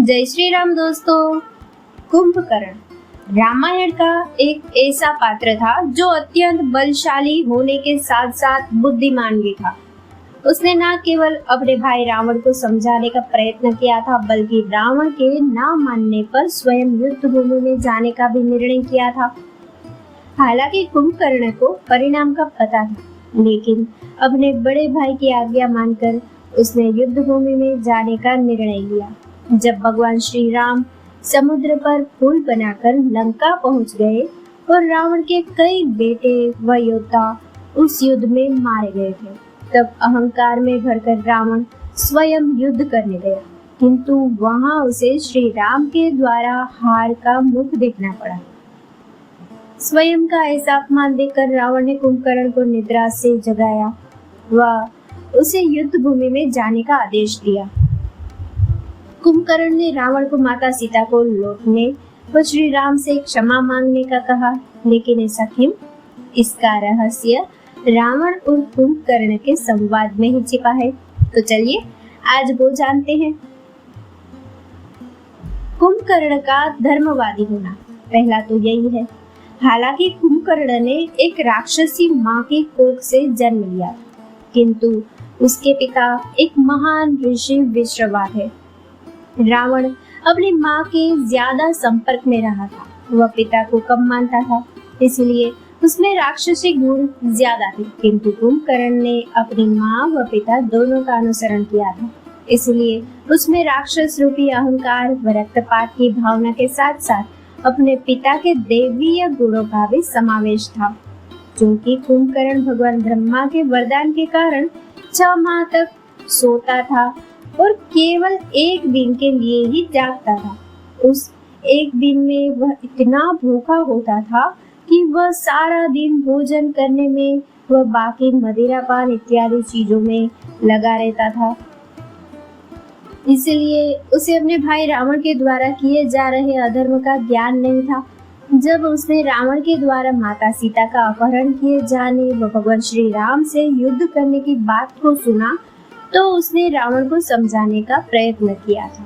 जय श्री राम दोस्तों। कुंभकर्ण रामायण का एक ऐसा पात्र था जो अत्यंत बलशाली होने के साथ साथ बुद्धिमान भी था। उसने न केवल अपने भाई रावण को समझाने का प्रयत्न किया था, बल्कि रावण के ना मानने पर स्वयं युद्ध भूमि में जाने का भी निर्णय किया था। हालांकि कुंभकर्ण को परिणाम का पता था, लेकिन अपने बड़े भाई की आज्ञा मानकर उसने युद्ध भूमि में जाने का निर्णय लिया। जब भगवान श्री राम समुद्र पर पुल बनाकर लंका पहुंच गए और रावण के कई बेटे व योद्धा उस युद्ध में मारे गए थे, तब अहंकार में भरकर रावण स्वयं युद्ध करने गया, किंतु वहां उसे श्री राम के द्वारा हार का मुख देखना पड़ा। स्वयं का ऐसा अपमान देखकर रावण ने कुंभकर्ण को निद्रा से जगाया व उसे युद्ध भूमि में जाने का आदेश दिया। कुंभकर्ण ने रावण को माता सीता को लौटने व श्री राम से क्षमा मांगने का कहा, लेकिन ऐसा क्यों? इसका रहस्य रावण और कुंभकर्ण के संवाद में ही छिपा है। तो चलिए आज वो जानते हैं। कुंभकर्ण का धर्मवादी होना पहला तो यही है। हालांकि कुंभकर्ण ने एक राक्षसी माँ की कोख से जन्म लिया, किंतु उसके पिता एक महान ऋषि विश्रवा थे। रावण अपनी माँ के ज्यादा संपर्क में रहा था, वह पिता को कम मानता था, इसलिए उसमें राक्षसी गुण ज्यादा थे। किंतु कुंभकर्ण ने अपनी माँ व पिता दोनों का अनुसरण किया था, इसलिए उसमें राक्षस रूपी अहंकार व रक्तपात की भावना के साथ साथ अपने पिता के दैवीय गुणों का भी समावेश था। क्योंकि कुंभकर्ण भगवान ब्रह्मा के वरदान के कारण 6 माह तक सोता था और केवल एक दिन के लिए ही जागता था। उस एक दिन में वह इतना भूखा होता था कि वह सारा दिन भोजन करने में व बाकी मदिरापान इत्यादि चीजों में लगा रहता था। इसलिए उसे अपने भाई रावण के द्वारा किए जा रहे अधर्म का ज्ञान नहीं था। जब उसने रावण के द्वारा माता सीता का अपहरण किए जाने व भगवान श्री राम से युद्ध करने की बात को सुना, तो उसने रावण को समझाने का प्रयत्न किया था।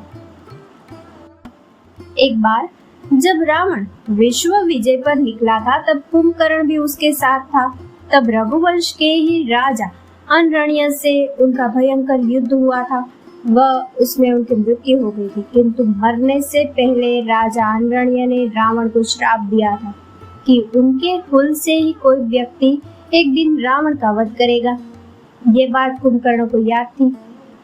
एक बार जब रावण विश्व विजय पर निकला था, तब कुंभकर्ण भी उसके साथ था। तब रघुवंश के ही राजा अनरण्य से उनका भयंकर युद्ध हुआ था व उसमें उनकी मृत्यु हो गई थी। किंतु मरने से पहले राजा अनरण्य ने रावण को श्राप दिया था कि उनके कुल से ही कोई व्यक्ति एक दिन रावण का वध करेगा। ये बात कुंभकर्ण को याद थी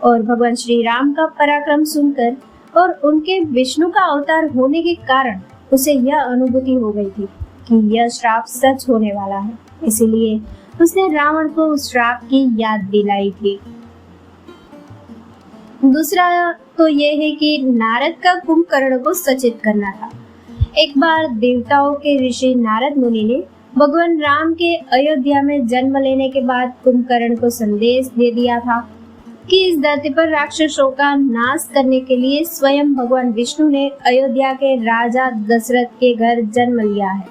और भगवान श्री राम का पराक्रम सुनकर और उनके विष्णु का अवतार होने के कारण उसे यह अनुभूति हो गई थी कि यह श्राप सच होने वाला है। इसलिए उसने रावण को उस श्राप की याद दिलाई थी। दूसरा तो यह है कि नारद का कुंभकर्ण को सचेत करना था। एक बार देवताओं के ऋषि नारद मुनि ने भगवान राम के अयोध्या में जन्म लेने के बाद कुंभकर्ण को संदेश दे दिया था कि इस धरती पर राक्षसों का नाश करने के लिए स्वयं भगवान विष्णु ने अयोध्या के राजा दशरथ के घर जन्म लिया है।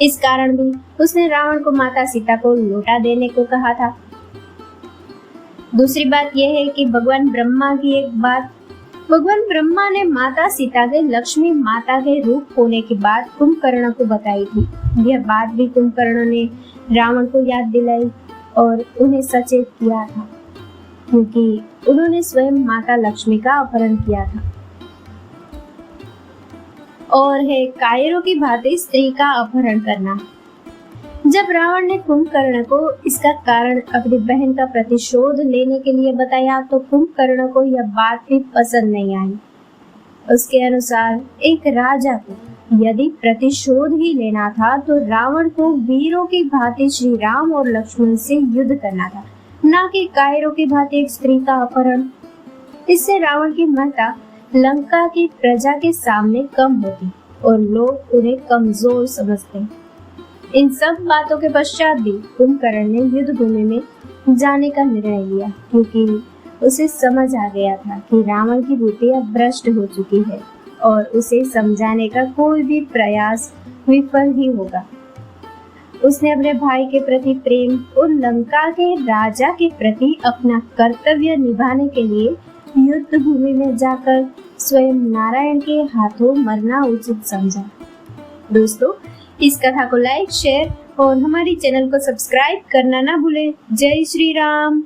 इस कारण भी उसने रावण को माता सीता को लौटा देने को कहा था। दूसरी बात यह है कि भगवान ब्रह्मा ने माता सीता के लक्ष्मी माता के रूप होने की बात कुंभकर्ण को बताई थी। यह बात भी कुंभकर्ण ने रावण को याद दिलाई और उन्हें सचेत किया था, क्योंकि उन्होंने स्वयं माता लक्ष्मी का अपहरण किया था। और है कायरों की भांति स्त्री का अपहरण करना। जब रावण ने कुंभकर्ण को इसका कारण अपनी बहन का प्रतिशोध लेने के लिए बताया, तो कुंभकर्ण को यह बात भी पसंद नहीं आई। उसके अनुसार एक राजा को यदि प्रतिशोध ही लेना था, तो रावण को वीरों की भांति श्री राम और लक्ष्मण से युद्ध करना था, न कि कायरों की भांति एक स्त्री का अपहरण। इससे रावण की महत्ता लंका की प्रजा के सामने कम होती और लोग उन्हें कमजोर समझते। इन सब बातों के पश्चात भी कुंभकर्ण ने युद्ध भूमि में जाने का निर्णय लिया, क्योंकि उसे समझ आ गया था कि रावण की बुद्धि अब भ्रष्ट हो चुकी है और उसे समझाने का कोई भी प्रयास विफल ही होगा। उसने अपने भाई के प्रति प्रेम और लंका के राजा के प्रति अपना कर्तव्य निभाने के लिए युद्ध भूमि में जाकर स्वयं नारायण के हाथों मरना उचित समझा। दोस्तों, इस कथा को लाइक, शेयर और हमारी चैनल को सब्सक्राइब करना ना भूलें। जय श्री राम।